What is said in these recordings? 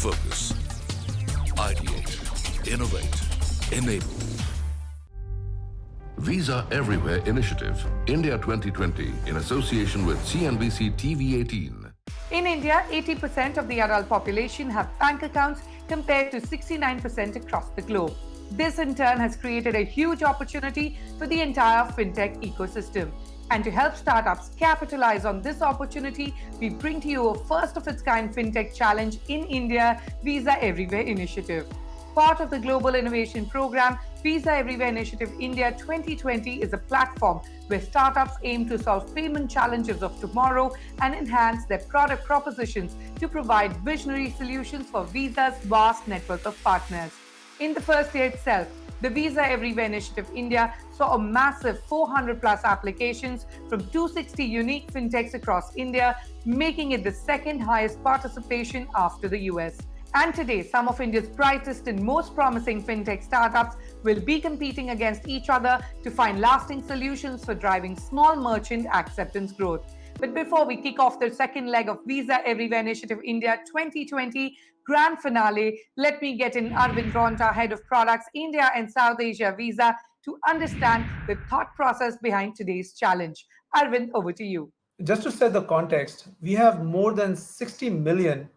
Focus. Ideate. Innovate. Enable. Visa Everywhere Initiative, India 2020, in association with CNBC TV18. In India, 80% of the adult population have bank accounts compared to 69% across the globe. This in turn has created a huge opportunity for the entire fintech ecosystem. And to help startups capitalize on this opportunity, we bring to you a first-of-its-kind fintech challenge in India, Visa Everywhere Initiative. Part of the Global Innovation Program, Visa Everywhere Initiative India 2020 is a platform where startups aim to solve payment challenges of tomorrow and enhance their product propositions to provide visionary solutions for Visa's vast network of partners. In the first year itself, the Visa Everywhere Initiative India saw a massive 400 plus applications from 260 unique fintechs across India, making it the second highest participation after the US. And today, some of India's brightest and most promising fintech startups will be competing against each other to find lasting solutions for driving small merchant acceptance growth. But before we kick off the second leg of Visa Everywhere Initiative India 2020 Grand Finale, let me get in Arvind Ronta, Head of Products, India and South Asia Visa, to understand the thought process behind today's challenge. Arvind, over to you. Just to set the context, we have more than 60 million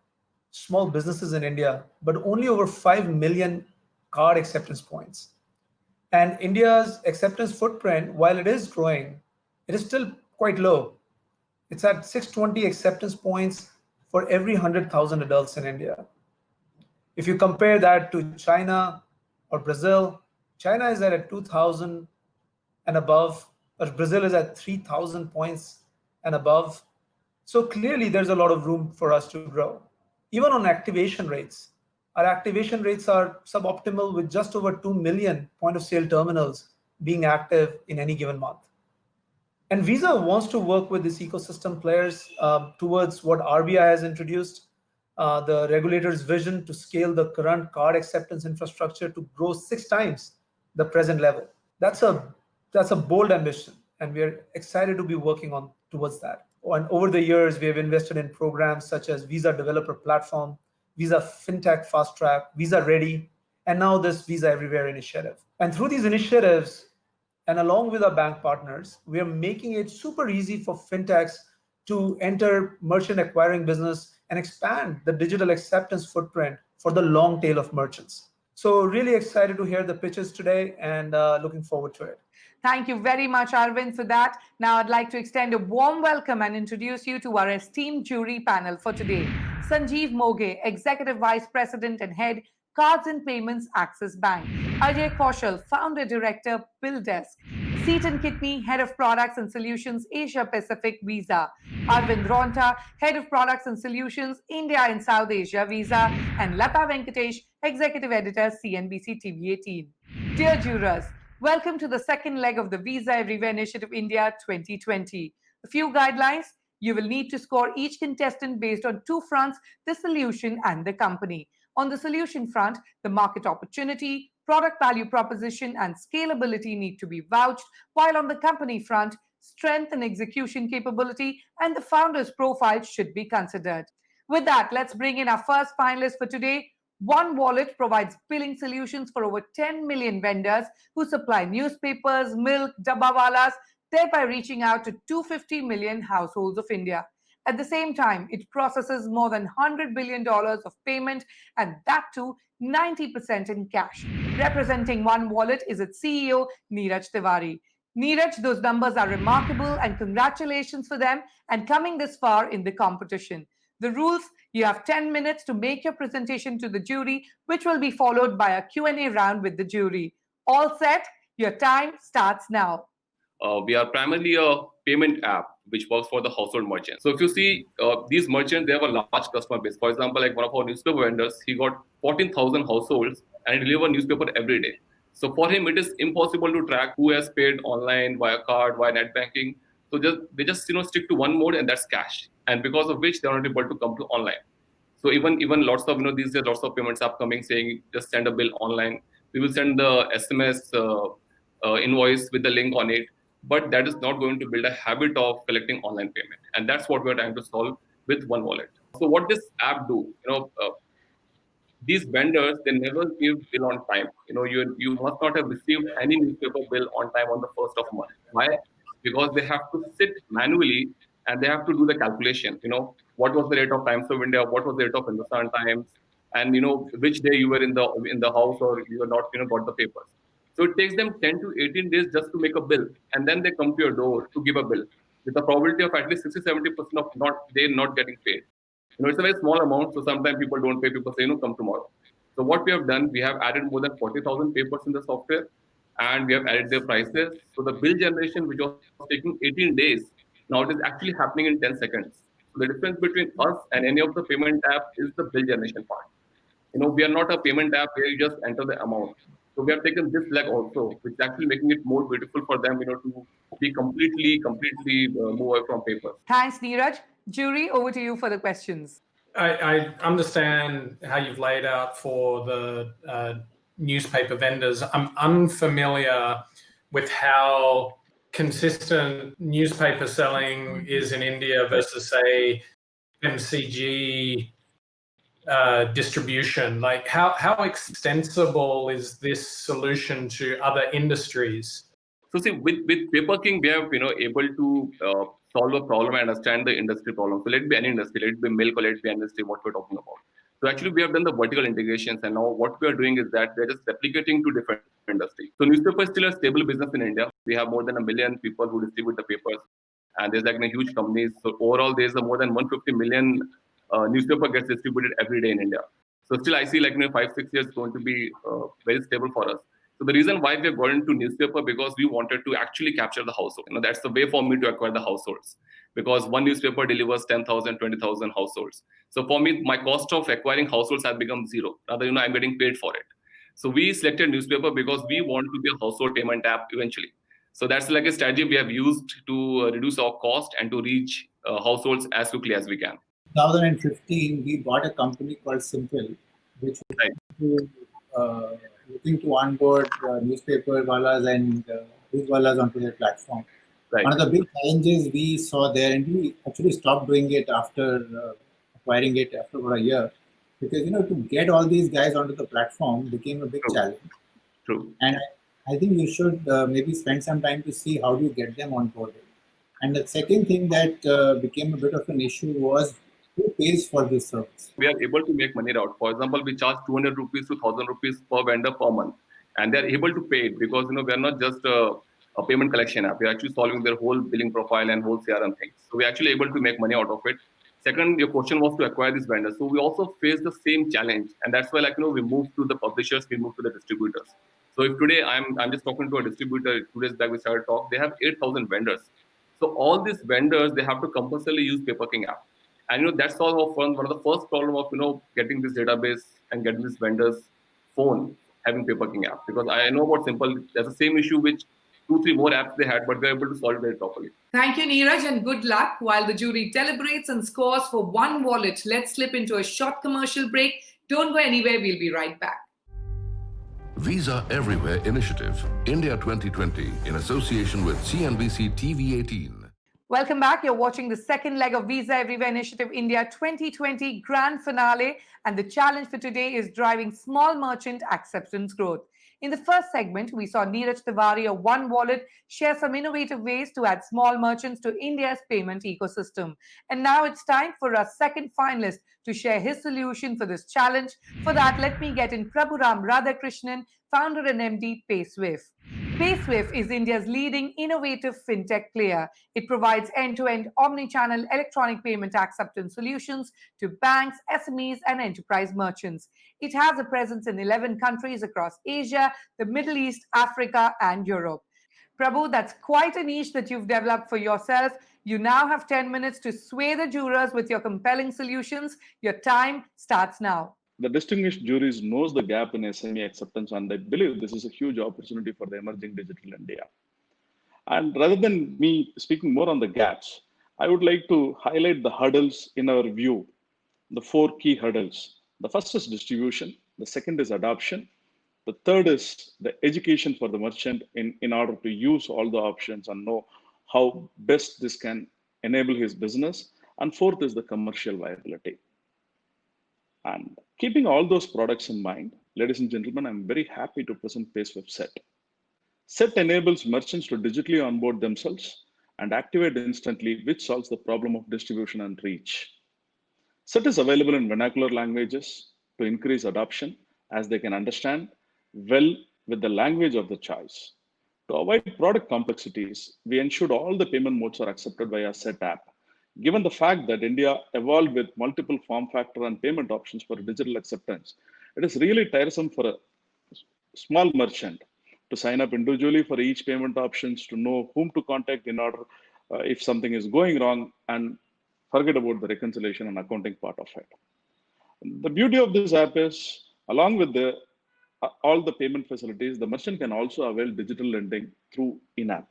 small businesses in India, but only over 5 million card acceptance points. And India's acceptance footprint, while it is growing, it is still quite low. It's at 620 acceptance points for every 100,000 adults in India. If you compare that to China or Brazil, China is at 2,000 and above, but Brazil is at 3,000 points and above. So clearly there's a lot of room for us to grow. Even on activation rates, our activation rates are suboptimal with just over 2 million point of sale terminals being active in any given month. And Visa wants to work with these ecosystem players towards what RBI has introduced, the regulator's vision to scale the current card acceptance infrastructure to grow 6 times the present level. That's a bold ambition, and we're excited to be working on towards that. And over the years, we have invested in programs such as Visa Developer Platform, Visa FinTech Fast Track, Visa Ready, and now this Visa Everywhere initiative. And through these initiatives, and along with our bank partners, we are making it super easy for fintechs to enter merchant acquiring business and expand the digital acceptance footprint for the long tail of merchants. So really excited to hear the pitches today and looking forward to it. Thank you very much, Arvind, for that. Now I'd like to extend a warm welcome and introduce you to our esteemed jury panel for today. Sanjeev Moge, Executive Vice President and Head, Cards and Payments, Axis Bank. Ajay Kaushal, Founder Director, BillDesk. Seaton Kitney, Head of Products and Solutions, Asia Pacific, Visa. Arvind Ronta, Head of Products and Solutions, India and South Asia, Visa. And Lata Venkatesh, Executive Editor, CNBC TV18. Dear jurors, welcome to the second leg of the Visa Everywhere Initiative India 2020. A few guidelines. You will need to score each contestant based on 2 fronts, the solution and the company. On the solution front, the market opportunity, product value proposition, and scalability need to be vouched, while on the company front, strength and execution capability and the founder's profile should be considered. With that, let's bring in our first finalist for today. One Wallet provides billing solutions for over 10 million vendors who supply newspapers, milk, dabbawalas, thereby reaching out to 250 million households of India. At the same time, it processes more than $100 billion of payment, and that too 90% in cash. Representing One Wallet is its CEO, Neeraj Tiwari. Neeraj, those numbers are remarkable, and congratulations for them and coming this far in the competition. The rules: you have 10 minutes to make your presentation to the jury, which will be followed by a Q&A round with the jury. All set? Your time starts now. We are primarily a payment app which works for the household merchants. So if you see these merchants, they have a large customer base. For example, like one of our newspaper vendors, he got 14,000 households and he delivers newspaper every day. So for him, it is impossible to track who has paid online, via card, via net banking. So they just stick to one mode, and that's cash. And because of which they are not able to come to online. So even lots of these days lots of payments upcoming saying just send a bill online. We will send the SMS invoice with the link on it. But that is not going to build a habit of collecting online payment. And that's what we're trying to solve with One Wallet. So what this app do, these vendors, they never give bill on time. You must not have received any newspaper bill on time on the first of month. Why? Because they have to sit manually and they have to do the calculation. What was the rate of Times of India, what was the rate of Hindustan Times, and which day you were in the house or you were not, got the papers. So it takes them 10 to 18 days just to make a bill, and then they come to your door to give a bill with a probability of at least 60-70% of they're not getting paid. It's a very small amount, so sometimes people don't pay. People say, come tomorrow. So what we have done, we have added more than 40,000 papers in the software, and we have added their prices. So the bill generation, which was taking 18 days, now it is actually happening in 10 seconds. So the difference between us and any of the payment app is the bill generation part. We are not a payment app where you just enter the amount. So we have taken this leg also, which is actually making it more beautiful for them, to be completely move away from paper. Thanks, Neeraj. Jury, over to you for the questions. I understand how you've laid out for the newspaper vendors. I'm unfamiliar with how consistent newspaper selling is in India versus, say, MCG distribution. Like, how extensible is this solution to other industries? So see, with Paper King, we have able to solve a problem and understand the industry problem. So let it be any industry, let it be milk or let it be industry, what we're talking about. So actually, we have done the vertical integrations, and now what we are doing is that we're just replicating to different industries. So newspaper is still a stable business in India. We have more than 1 million people who distribute the papers, and there's like huge companies. So overall, there's more than 150 million newspaper gets distributed every day in India. So still, I see 5-6 years going to be very stable for us. So the reason why we have got into newspaper, because we wanted to actually capture the household. That's the way for me to acquire the households, because one newspaper delivers 10,000, 20,000 households. So for me, my cost of acquiring households has become zero. Rather, I'm getting paid for it. So we selected newspaper because we want to be a household payment app eventually. So that's like a strategy we have used to reduce our cost and to reach households as quickly as we can. 2015, we bought a company called Simple, which was looking to onboard newspaper wallas and news wallas onto their platform. Right. One of the big challenges we saw there, and we actually stopped doing it after acquiring it after about a year, because to get all these guys onto the platform became a big challenge. True. And I think you should maybe spend some time to see how do you get them onboarded. And the second thing that became a bit of an issue was who pays for this service. We are able to make money out. For example, we charge 200 rupees to 1,000 rupees per vendor per month, and they are able to pay it because we are not just a payment collection app. We are actually solving their whole billing profile and whole CRM things. So we are actually able to make money out of it. Second, your question was to acquire these vendors. So we also face the same challenge, and that's why we move to the publishers, we move to the distributors. So if today I'm just talking to a distributor, 2 days back we started talk, they have 8,000 vendors. So all these vendors, they have to compulsorily use Paper King app. And that's all one of the first problem of getting this database and getting this vendors phone having Paper King app, because I know about Simple, there's the same issue which 2-3 more apps they had, but they're able to solve it very properly. Thank you, Neeraj, and good luck. While the jury deliberates and scores for One Wallet, let's slip into a short commercial break. Don't go anywhere, we'll be right back. Visa Everywhere Initiative, India 2020, in association with CNBC TV 18. Welcome back. You're watching the second leg of Visa Everywhere Initiative India 2020 Grand Finale, and the challenge for today is driving small merchant acceptance growth. In the first segment, we saw Neeraj Tiwari of One Wallet share some innovative ways to add small merchants to India's payment ecosystem. And now it's time for our second finalist to share his solution for this challenge. For that, let me get in Prabhuram Radhakrishnan, founder and MD, PaySwift. PaySwift is India's leading innovative fintech player. It provides end-to-end omni-channel electronic payment acceptance solutions to banks, SMEs, and enterprise merchants. It has a presence in 11 countries across Asia, the Middle East, Africa, and Europe. Prabhu, that's quite a niche that you've developed for yourself. You now have 10 minutes to sway the jurors with your compelling solutions. Your time starts now. The distinguished juries knows the gap in SME acceptance, and I believe this is a huge opportunity for the emerging digital India. And rather than me speaking more on the gaps, I would like to highlight the hurdles in our view, the 4 key hurdles. The first is distribution, the second is adoption, the third is the education for the merchant in order to use all the options and know how best this can enable his business, and fourth is the commercial viability. And keeping all those products in mind, ladies and gentlemen, I'm very happy to present PaySwift Set. Set enables merchants to digitally onboard themselves and activate instantly, which solves the problem of distribution and reach. Set is available in vernacular languages to increase adoption as they can understand well with the language of the choice. To avoid product complexities, we ensured all the payment modes are accepted by our Set app. Given the fact that India evolved with multiple form factor and payment options for digital acceptance, it is really tiresome for a small merchant to sign up individually for each payment options, to know whom to contact in order if something is going wrong, and forget about the reconciliation and accounting part of it. The beauty of this app is, along with all the payment facilities, the merchant can also avail digital lending through in-app.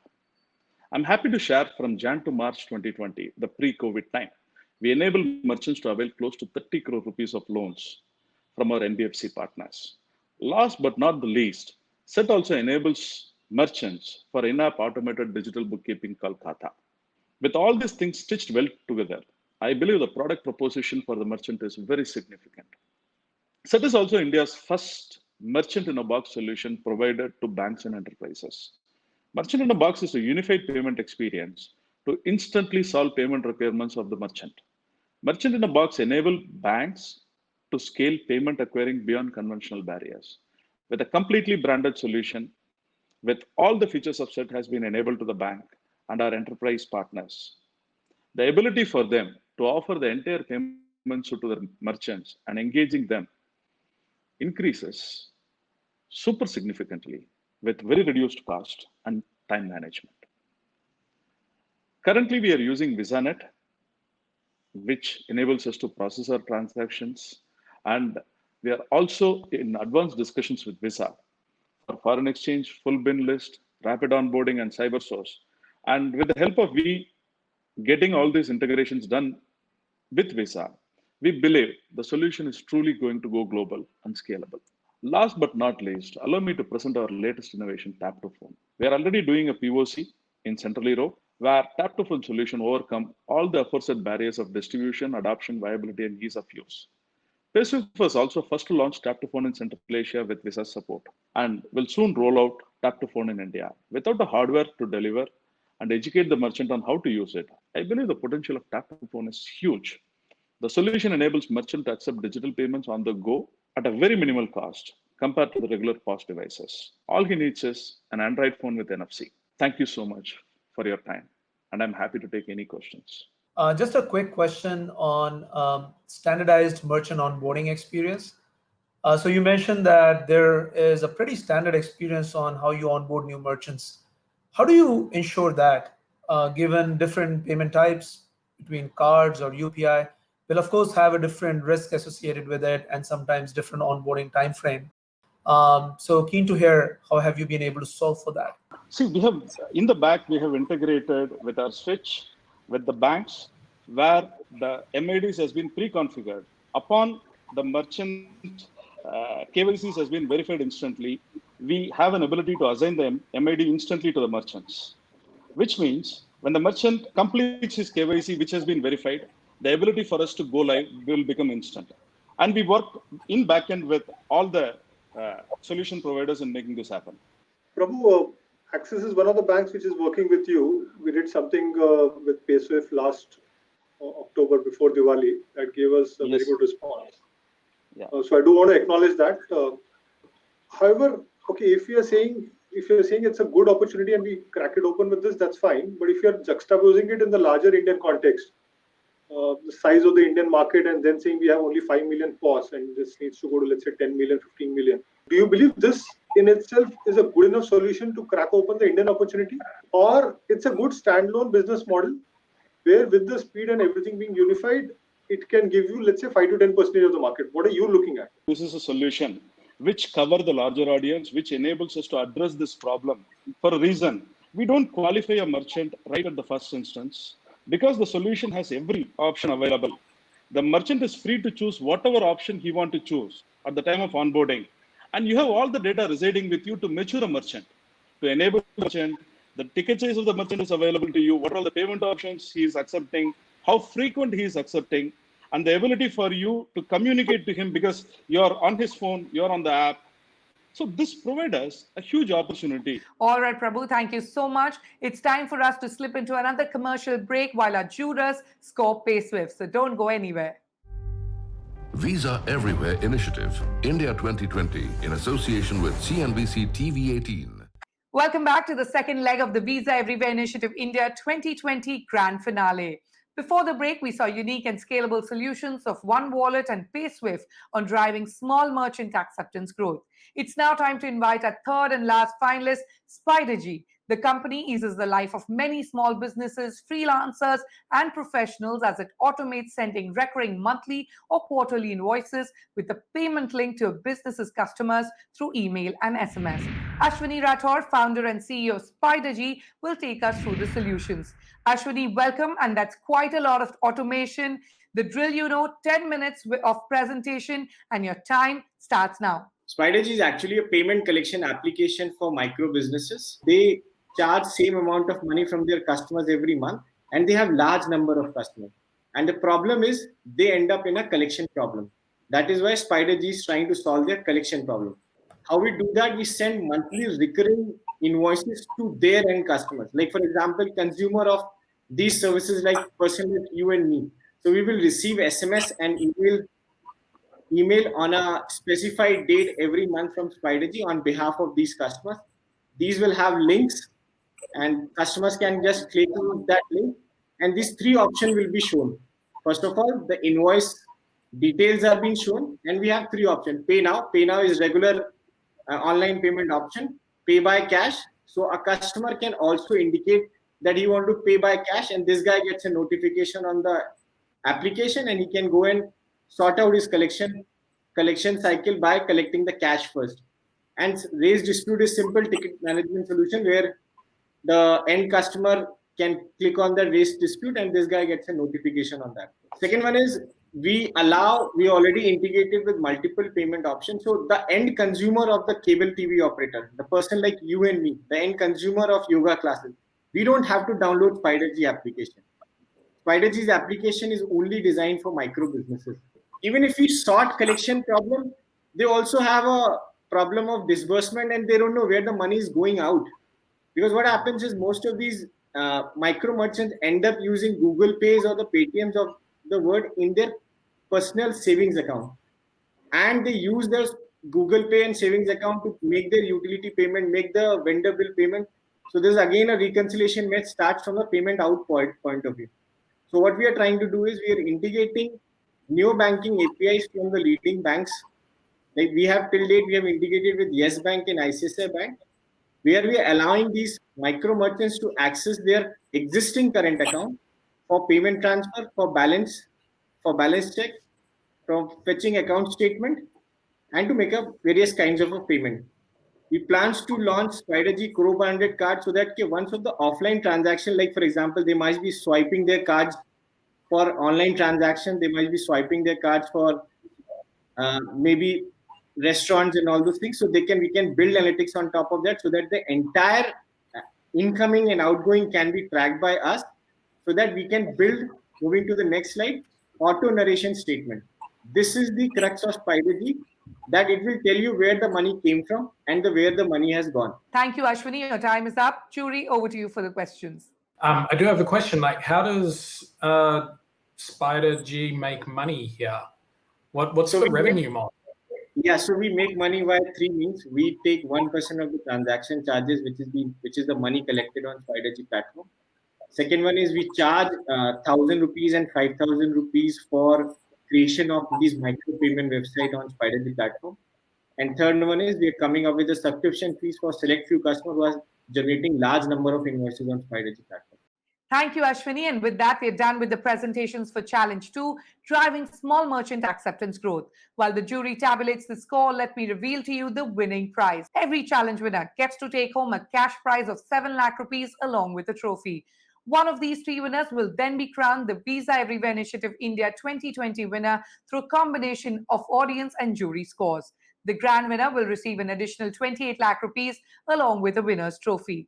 I'm happy to share from Jan to March 2020, the pre-COVID time, we enabled merchants to avail close to 30 crore rupees of loans from our NBFC partners. Last but not the least, Set also enables merchants for in-app automated digital bookkeeping called Khata. With all these things stitched well together, I believe the product proposition for the merchant is very significant. Set is also India's first merchant-in-a-box solution provided to banks and enterprises. Merchant-in-a-box is a unified payment experience to instantly solve payment requirements of the merchant. Merchant-in-a-box enable banks to scale payment acquiring beyond conventional barriers. With a completely branded solution, with all the features of Set has been enabled to the bank and our enterprise partners. The ability for them to offer the entire payment to the merchants and engaging them increases super significantly with very reduced cost and time management. Currently, we are using VisaNet, which enables us to process our transactions, and we are also in advanced discussions with Visa for foreign exchange, full bin list, rapid onboarding, and CyberSource. And with the help of getting all these integrations done with Visa, we believe the solution is truly going to go global and scalable. Last but not least, allow me to present our latest innovation, Tap to Phone. We are already doing a POC in Central Europe, where Tap to Phone solution overcome all the aforesaid barriers of distribution, adoption, viability, and ease of use. PaySwift was also first to launch Tap to Phone in Central Asia with Visa support, and will soon roll out Tap to Phone in India. Without the hardware to deliver and educate the merchant on how to use it, I believe the potential of Tap to Phone is huge. The solution enables merchant to accept digital payments on the go at a very minimal cost compared to the regular POS devices. All he needs is an Android phone with NFC. Thank you so much for your time, and I'm happy to take any questions. Just a quick question on standardized merchant onboarding experience. So you mentioned that there is a pretty standard experience on how you onboard new merchants. How do you ensure that, given different payment types between cards or UPI, will of course have a different risk associated with it and sometimes different onboarding time frame. So keen to hear how have you been able to solve for that? See, we have in the back, we have integrated with our switch with the banks where the MIDs has been pre-configured. Upon the merchant KYCs has been verified instantly, we have an ability to assign the MID instantly to the merchants, which means when the merchant completes his KYC, which has been verified, the ability for us to go live will become instant. And we work in backend with all the solution providers in making this happen. Prabhu, Axis is one of the banks which is working with you. We did something with PaySwift last October before Diwali that gave us a very good response. Yeah. So I do want to acknowledge that. However, okay, if you're saying it's a good opportunity and we crack it open with this, that's fine. But if you're juxtaposing it in the larger Indian context, the size of the Indian market, and then saying we have only 5 million POS and this needs to go to, let's say, 10 million, 15 million. Do you believe this in itself is a good enough solution to crack open the Indian opportunity? Or it's a good standalone business model where with the speed and everything being unified, it can give you, let's say, 5 to 10% of the market? What are you looking at? This is a solution which covers the larger audience, which enables us to address this problem for a reason. We don't qualify a merchant right at the first instance. Because the solution has every option available, the merchant is free to choose whatever option he wants to choose at the time of onboarding. And you have all the data residing with you to mature a merchant, to enable the merchant. The ticket size of the merchant is available to you, what are all the payment options he is accepting, how frequent he is accepting. and the ability for you to communicate to him because you're on his phone, you're on the app. So this provides us a huge opportunity. All right, Prabhu, thank you so much. It's time for us to slip into another commercial break while our jurors score PaySwift. So don't go anywhere. Visa Everywhere Initiative, India 2020, in association with CNBC TV 18. Welcome back to the second leg of the Visa Everywhere Initiative India 2020 Grand Finale. Before the break, we saw unique and scalable solutions of One Wallet and PaySwift on driving small merchant acceptance growth. It's now time to invite our third and last finalist, Spidergy. The company eases the life of many small businesses, freelancers, and professionals as it automates sending recurring monthly or quarterly invoices with a payment link to a business's customers through email and SMS. Ashwini Rathore, founder and CEO of Spidergy, will take us through the solutions. Ashwini, welcome, and that's quite a lot of automation. The drill, 10 minutes of presentation, and your time starts now. Spidergy is actually a payment collection application for micro businesses. They charge same amount of money from their customers every month, and they have large number of customers. And the problem is they end up in a collection problem. That is why Spidergy is trying to solve their collection problem. How we do that? We send monthly recurring invoices to their end customers. Like for example, consumer of these services like person like you and me. So we will receive SMS and email on a specified date every month from Spidergy on behalf of these customers. These will have links and customers can just click on that link and these three options will be shown. First of all, the invoice details are being shown and we have three options. Pay now. Pay now is regular online payment option. Pay by cash. So a customer can also indicate that he want to pay by cash and this guy gets a notification on the application and he can go and sort out his collection cycle by collecting the cash first. And raise dispute is simple ticket management solution where the end customer can click on the raise dispute and this guy gets a notification on that. Second one is we already integrated with multiple payment options. So the end consumer of the cable TV operator, the person like you and me, the end consumer of yoga classes, we don't have to download Spidergy application. Spidergy's application is only designed for micro businesses. Even if we sort collection problem, they also have a problem of disbursement and they don't know where the money is going out. Because what happens is most of these micro merchants end up using Google Pays or the Paytms of the world in their personal savings account. And they use their Google Pay and savings account to make their utility payment, make the vendor bill payment. So there's again a reconciliation method starts from a payment out point of view. So what we are trying to do is we are integrating neo banking APIs from the leading banks. Like we have till date, we have integrated with Yes Bank and ICICI Bank, where we are allowing these micro merchants to access their existing current account for payment transfer, for balance check, from fetching account statement, and to make up various kinds of a payment. We plans to launch Spidergy co-branded card so that once of the offline transaction, like for example, they might be swiping their cards for online transaction, they might be swiping their cards for maybe restaurants and all those things. So we can build analytics on top of that so that the entire incoming and outgoing can be tracked by us so that we can build, moving to the next slide, auto narration statement. This is the crux of Spidergy, that it will tell you where the money came from and where the money has gone. Thank you, Ashwini. Your time is up. Churi, over to you for the questions. I do have a question. Like, how does Spidergy make money here? What's the revenue model? Yeah, so we make money via three means. We take 1% of the transaction charges, which is the money collected on Spidergy platform. Second one is we charge 1,000 rupees and 5,000 rupees for creation of these micro payment website on Spidergy platform. And third one is we are coming up with a subscription fees for select few customers who are generating large number of invoices on Spidergy platform. Thank you, Ashwini. And with that, we're done with the presentations for Challenge 2, driving small merchant acceptance growth. While the jury tabulates the score, let me reveal to you the winning prize. Every challenge winner gets to take home a cash prize of 7 lakh rupees along with a trophy. One of these three winners will then be crowned the Visa Everywhere Initiative India 2020 winner through a combination of audience and jury scores. The grand winner will receive an additional 28 lakh rupees along with a winner's trophy.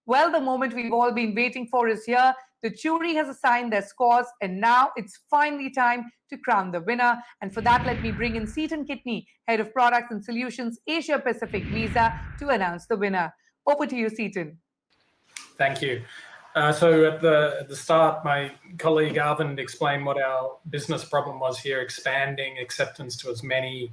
Well, the moment we've all been waiting for is here. The jury has assigned their scores, and now it's finally time to crown the winner. And for that, let me bring in Seaton Kitney, Head of Products and Solutions, Asia Pacific Visa, to announce the winner. Over to you, Seaton. Thank you. So at the start, my colleague Arvind explained what our business problem was here, expanding acceptance to as many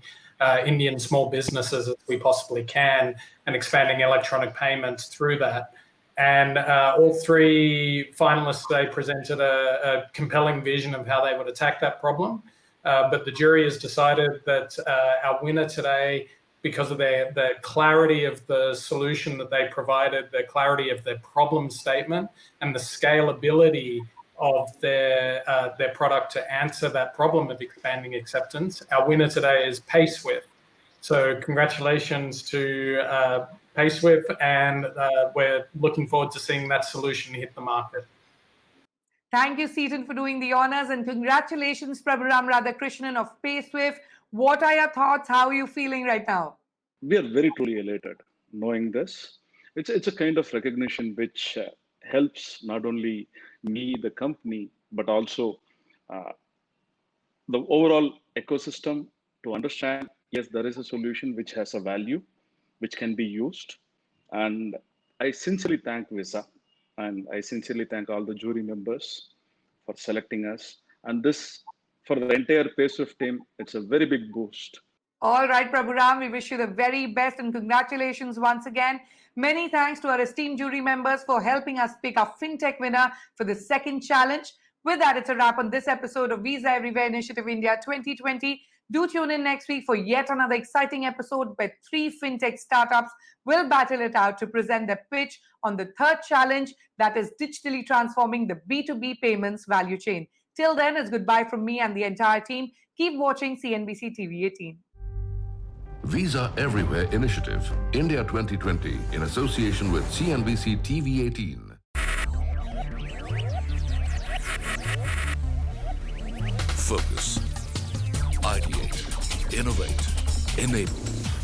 Indian small businesses as we possibly can and expanding electronic payments through that. And all three finalists today presented a compelling vision of how they would attack that problem. But the jury has decided that our winner today, because of the clarity of the solution that they provided, the clarity of their problem statement, and the scalability of their product to answer that problem of expanding acceptance, our winner today is PaySwift. So congratulations to PaySwift, and we're looking forward to seeing that solution hit the market. Thank you, Seaton, for doing the honors, and congratulations, Prabhuram Radhakrishnan of PaySwift. What are your thoughts? How are you feeling right now? We are very truly elated knowing this. It's a kind of recognition which helps not only me, the company, but also the overall ecosystem to understand, yes, there is a solution which has a value, which can be used. And I sincerely thank Visa, and I sincerely thank all the jury members for selecting us. And this, for the entire PaySwift team, it's a very big boost. All right, Prabhuram, we wish you the very best and congratulations once again. Many thanks to our esteemed jury members for helping us pick our FinTech winner for the second challenge. With that, it's a wrap on this episode of Visa Everywhere Initiative India 2020. Do tune in next week for yet another exciting episode where 3 FinTech startups will battle it out to present their pitch on the third challenge, that is digitally transforming the B2B payments value chain. Till then, it's goodbye from me and the entire team. Keep watching CNBC TV 18. Visa Everywhere Initiative, India 2020, in association with CNBC TV 18. Focus. Ideate. Innovate. Enable.